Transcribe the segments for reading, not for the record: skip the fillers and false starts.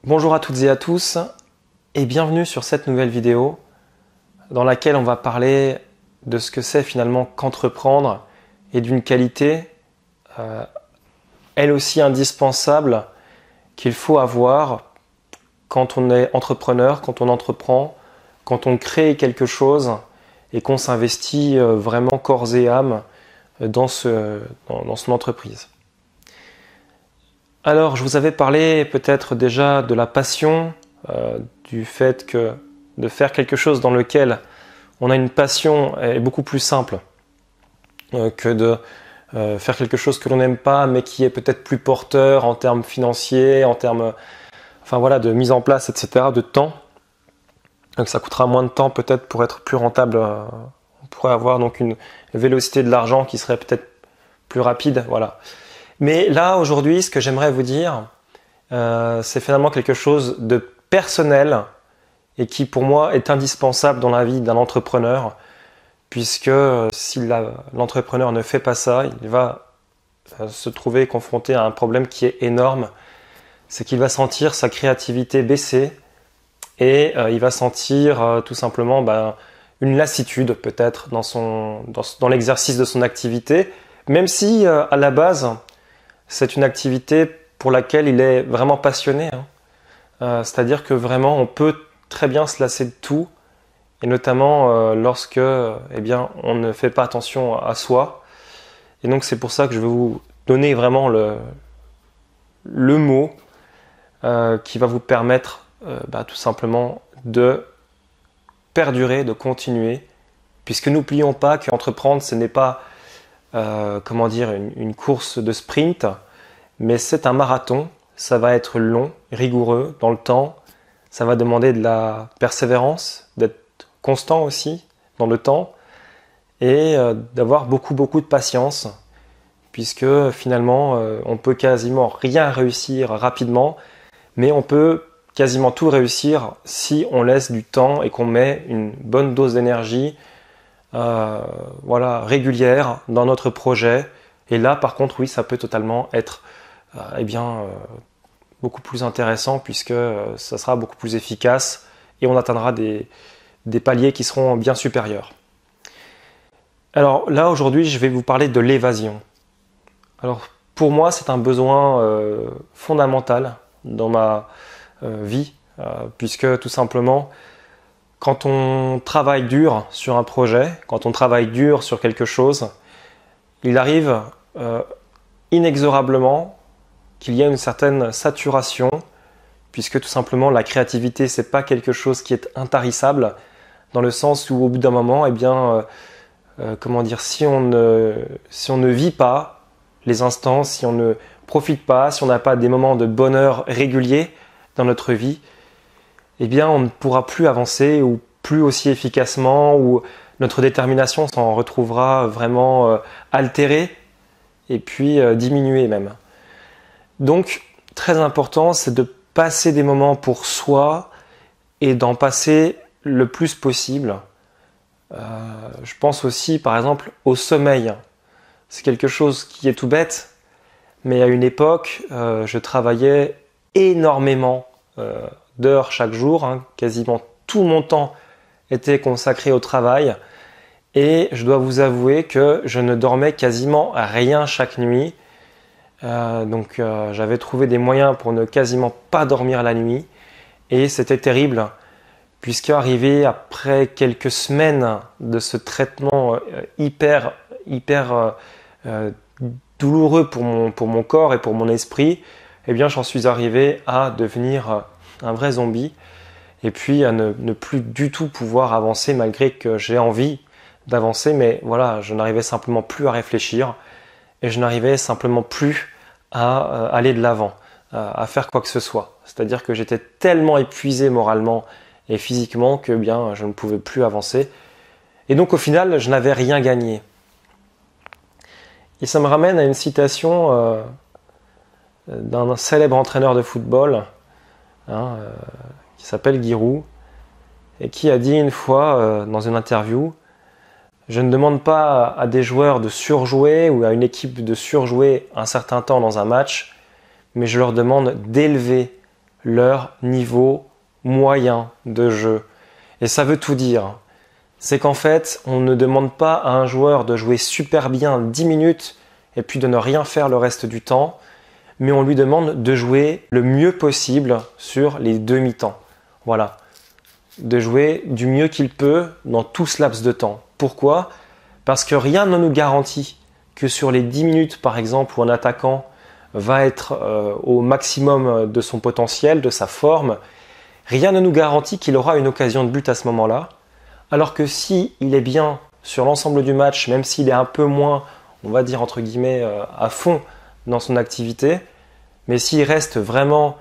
Bonjour à toutes et à tous et bienvenue sur cette nouvelle vidéo dans laquelle on va parler de ce que c'est finalement qu'entreprendre et d'une qualité elle aussi indispensable qu'il faut avoir quand on est entrepreneur, quand on entreprend, quand on crée quelque chose et qu'on s'investit vraiment corps et âme dans son entreprise. Alors, je vous avais parlé peut-être déjà de la passion, du fait que de faire quelque chose dans lequel on a une passion est beaucoup plus simple que de faire quelque chose que l'on n'aime pas, mais qui est peut-être plus porteur en termes financiers, en termes de mise en place, etc., de temps. Donc ça coûtera moins de temps peut-être pour être plus rentable. On pourrait avoir donc une vélocité de l'argent qui serait peut-être plus rapide, voilà. Mais là, aujourd'hui, ce que j'aimerais vous dire, c'est finalement quelque chose de personnel et qui, pour moi, est indispensable dans la vie d'un entrepreneur, puisque si l'entrepreneur ne fait pas ça, il va se trouver confronté à un problème qui est énorme, c'est qu'il va sentir sa créativité baisser et il va sentir tout simplement une lassitude peut-être dans l'exercice de son activité, même si à la base, c'est une activité pour laquelle il est vraiment passionné. C'est-à-dire que vraiment, on peut très bien se lasser de tout, et notamment lorsque on ne fait pas attention à soi. Et donc, c'est pour ça que je vais vous donner vraiment le mot qui va vous permettre tout simplement de perdurer, de continuer, puisque n'oublions pas qu'entreprendre, ce n'est pas une course de sprint, mais c'est un marathon. Ça va être long, rigoureux dans le temps. Ça va demander de la persévérance, d'être constant aussi dans le temps et d'avoir beaucoup de patience, puisque finalement on peut quasiment rien réussir rapidement, mais on peut quasiment tout réussir si on laisse du temps et qu'on met une bonne dose d'énergie régulière dans notre projet. Et là par contre oui, ça peut totalement être beaucoup plus intéressant, puisque ça sera beaucoup plus efficace et on atteindra des paliers qui seront bien supérieurs. Alors là aujourd'hui je vais vous parler de l'évasion. Alors pour moi c'est un besoin fondamental dans ma vie, puisque tout simplement quand on travaille dur sur un projet, quand on travaille dur sur quelque chose, il arrive inexorablement qu'il y a une certaine saturation, puisque tout simplement la créativité c'est pas quelque chose qui est intarissable, dans le sens où au bout d'un moment, si on ne vit pas les instants, si on ne profite pas, si on n'a pas des moments de bonheur réguliers dans notre vie, on ne pourra plus avancer ou plus aussi efficacement, ou notre détermination s'en retrouvera vraiment altérée et puis diminuée même. Donc, très important, c'est de passer des moments pour soi et d'en passer le plus possible. Je pense aussi, par exemple, au sommeil. C'est quelque chose qui est tout bête, mais à une époque, je travaillais énormément d'heures chaque jour. Quasiment tout mon temps était consacré au travail. Et je dois vous avouer que je ne dormais quasiment rien chaque nuit. J'avais trouvé des moyens pour ne quasiment pas dormir la nuit. Et c'était terrible, puisque arrivé après quelques semaines de ce traitement hyper douloureux pour mon corps et pour mon esprit, j'en suis arrivé à devenir un vrai zombie, et puis à ne plus du tout pouvoir avancer, malgré que j'ai envie d'avancer, mais voilà, je n'arrivais simplement plus à réfléchir, et je n'arrivais simplement plus à aller de l'avant, à faire quoi que ce soit. C'est-à-dire que j'étais tellement épuisé moralement et physiquement que je ne pouvais plus avancer, et donc au final je n'avais rien gagné. Et ça me ramène à une citation d'un célèbre entraîneur de football qui s'appelle Giroud, et qui a dit une fois dans une interview: je ne demande pas à des joueurs de surjouer ou à une équipe de surjouer un certain temps dans un match, mais je leur demande d'élever leur niveau moyen de jeu. Et ça veut tout dire. C'est qu'en fait, on ne demande pas à un joueur de jouer super bien 10 minutes et puis de ne rien faire le reste du temps, mais on lui demande de jouer le mieux possible sur les 2 mi-temps. Voilà. De jouer du mieux qu'il peut dans tout ce laps de temps. Pourquoi ? Parce que rien ne nous garantit que sur les 10 minutes, par exemple, où un attaquant va être au maximum de son potentiel, de sa forme, rien ne nous garantit qu'il aura une occasion de but à ce moment-là. Alors que si il est bien sur l'ensemble du match, même s'il est un peu moins, on va dire entre guillemets, à fond dans son activité, mais s'il reste vraiment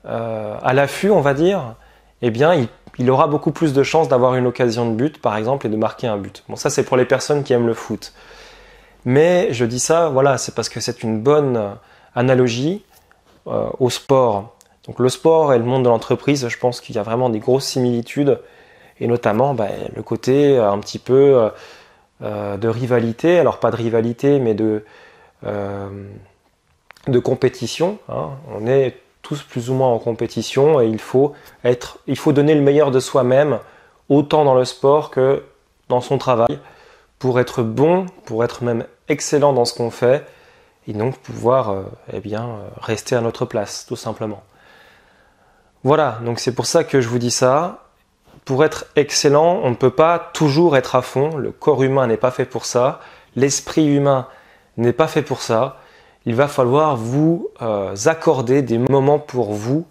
à l'affût, on va dire, eh bien, il aura beaucoup plus de chances d'avoir une occasion de but, par exemple, et de marquer un but. Bon, ça, c'est pour les personnes qui aiment le foot. Mais je dis ça, voilà, c'est parce que c'est une bonne analogie au sport. Donc, le sport et le monde de l'entreprise, je pense qu'il y a vraiment des grosses similitudes, et notamment le côté un petit peu de rivalité. Alors, pas de rivalité, mais de compétition. Hein. On est tous plus ou moins en compétition et il faut donner le meilleur de soi-même autant dans le sport que dans son travail pour être bon, pour être même excellent dans ce qu'on fait et donc pouvoir rester à notre place tout simplement. Voilà, donc c'est pour ça que je vous dis ça. Pour être excellent, on ne peut pas toujours être à fond, le corps humain n'est pas fait pour ça, l'esprit humain n'est pas fait pour ça. Il va falloir vous accorder des moments pour vous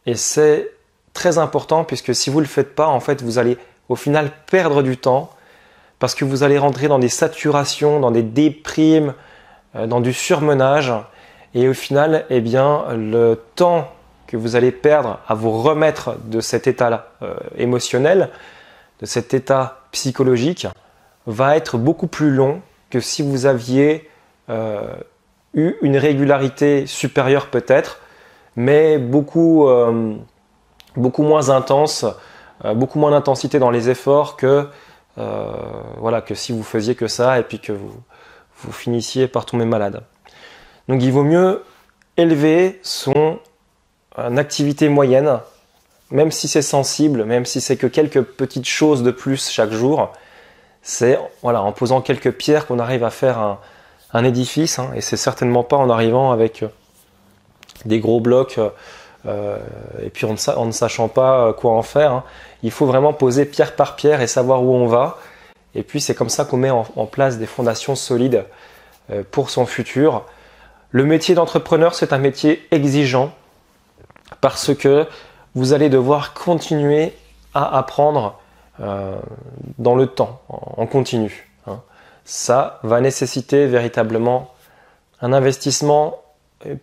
et c'est très important puisque si vous ne le faites pas, en fait, vous allez au final perdre du temps parce que vous allez rentrer dans des saturations, dans des déprimes, dans du surmenage et au final, eh bien, le temps que vous allez perdre à vous remettre de cet état-là émotionnel, de cet état psychologique, va être beaucoup plus long que si vous aviez eu une régularité supérieure peut-être, mais beaucoup moins intense, beaucoup moins d'intensité dans les efforts que si vous faisiez que ça et puis que vous finissiez par tomber malade. Donc il vaut mieux élever son activité moyenne, même si c'est sensible, même si c'est que quelques petites choses de plus chaque jour, c'est en posant quelques pierres qu'on arrive à faire un édifice, hein, et c'est certainement pas en arrivant avec des gros blocs et puis en ne sachant pas quoi en faire. Hein. Il faut vraiment poser pierre par pierre et savoir où on va. Et puis c'est comme ça qu'on met en place des fondations solides pour son futur. Le métier d'entrepreneur, c'est un métier exigeant parce que vous allez devoir continuer à apprendre dans le temps, en continu. Hein. Ça va nécessiter véritablement un investissement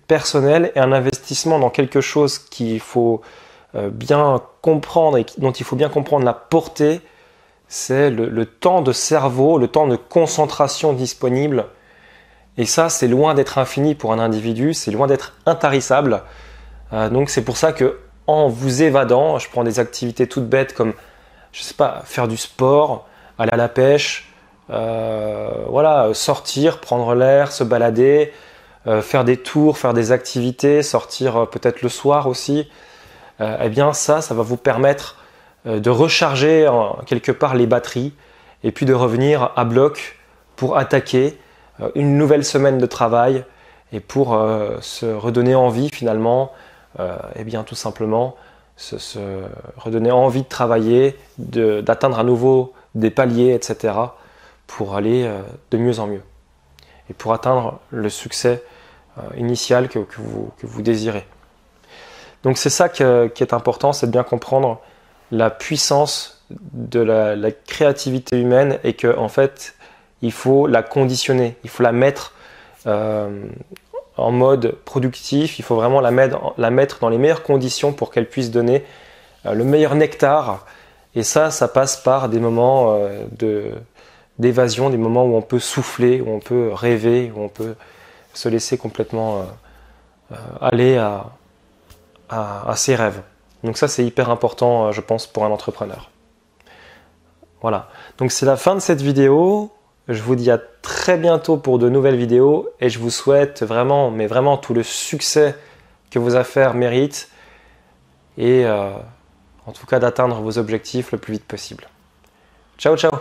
personnel et un investissement dans quelque chose qu'il faut bien comprendre et dont il faut bien comprendre la portée, c'est le temps de cerveau, le temps de concentration disponible. Et ça, c'est loin d'être infini pour un individu, c'est loin d'être intarissable. Donc c'est pour ça que en vous évadant, je prends des activités toutes bêtes comme, je sais pas, faire du sport, aller à la pêche, sortir, prendre l'air, se balader, faire des tours, faire des activités, sortir peut-être le soir aussi. Eh bien ça va vous permettre de recharger quelque part les batteries et puis de revenir à bloc pour attaquer une nouvelle semaine de travail et pour se redonner envie finalement, tout simplement se redonner envie de travailler, d'atteindre à nouveau des paliers, etc. pour aller de mieux en mieux et pour atteindre le succès initial que vous désirez. Donc c'est ça qui est important, c'est de bien comprendre la puissance de la créativité humaine et que en fait il faut la conditionner, il faut la mettre en mode productif, il faut vraiment la mettre dans les meilleures conditions pour qu'elle puisse donner le meilleur nectar. Et ça passe par des moments d'évasion, des moments où on peut souffler, où on peut rêver, où on peut se laisser complètement aller à ses rêves. Donc ça, c'est hyper important, je pense, pour un entrepreneur. Voilà. Donc c'est la fin de cette vidéo. Je vous dis à très bientôt pour de nouvelles vidéos et je vous souhaite vraiment, mais vraiment tout le succès que vos affaires méritent. et en tout cas d'atteindre vos objectifs le plus vite possible. Ciao ciao!